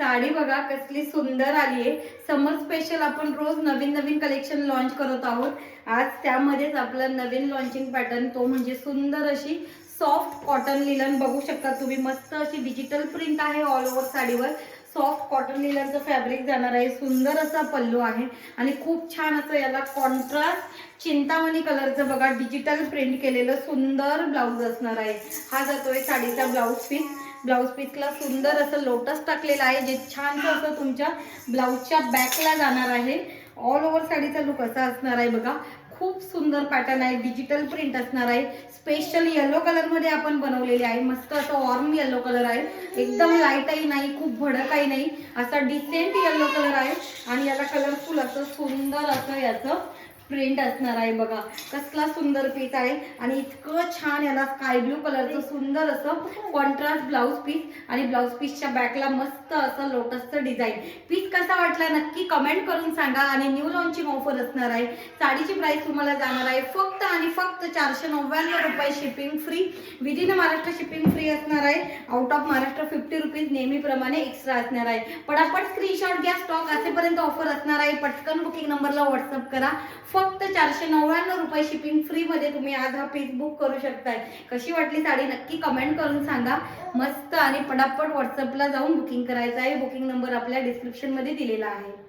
साडी बघा कसली सुंदर आली आहे. समर स्पेशल आपण रोज नवीन नवीन कलेक्शन लॉन्च करत आहोत. आज त्यामध्येच आपलं नवीन लॉन्चिंग पॅटर्न तो म्हणजे सुंदर अशी सॉफ्ट कॉटन लिलन बघू शकता तुम्ही. मस्त अशी डिजिटल प्रिंट आहे ऑल ओव्हर साडीवर. सॉफ्ट कॉटन लिलनचं फॅब्रिक जाणार आहे. सुंदर असा पल्लू आहे आणि खूप छान असं याला कॉन्ट्रास्ट चिंतामणी कलरचं बघा डिजिटल प्रिंट केलेलं सुंदर ब्लाऊज असणार आहे. हा जातोय साडीचा ब्लाऊज पीस. ब्लाऊज पीसला सुंदर असं लोटस टाकलेलं आहे जे छानसं असं तुमच्या ब्लाऊजच्या बॅकला जाणार आहे. ऑल ओव्हर साडीचा लुक असा असणार आहे बघा. खूप सुंदर पॅटर्न आहे. डिजिटल प्रिंट असणार आहे. स्पेशल येलो कलर मध्ये आपण बनवलेली आहे. मस्त असं वॉर्म येलो कलर आहे. एकदम लाईटही नाही खूप भडकही नाही असा डिसेंट येलो कलर आहे आणि याला कलरफुल असं सुंदर असं याचं प्रिंट असणार आहे बघा. कसला सुंदर पीस आहे आणि इतकं छान याला स्काय ब्लू कलरचं सुंदर असं कॉन्ट्रास्ट ब्लाऊज पीस आणि ब्लाऊज पीसच्या बॅकला मस्त असं लोटसचं डिझाईन. पीस कसा वाटला नक्की कमेंट करून सांगा. आणि न्यू लॉन्चिंग ऑफर असणार आहे. साडीची प्राइस तुम्हाला जाणार आहे फक्त आणि फक्त 499 रुपये. Shipping free. Within Maharashtra shipping free असणार आहे. आउट ऑफ महाराष्ट्र 50 रुपीज नेहमीप्रमाणे एक्स्ट्रा असणार आहे. पटापट स्क्रीनशॉट घ्या. स्टॉक असेपर्यंत ऑफर असणार आहे. पटकन बुकिंग नंबरला व्हॉट्सअप करा. फक्त 499 रुपये शिपिंग फ्री मध्ये तुम्ही आज हा पीस बुक करू शकताय. कशी वाटली साडी नक्की कमेंट करून सांगा. मस्त आणि पटापट व्हॉट्सअपला जाऊन बुकिंग करायचं आहे. बुकिंग नंबर आपल्या डिस्क्रिप्शन मध्ये दिलेला आहे.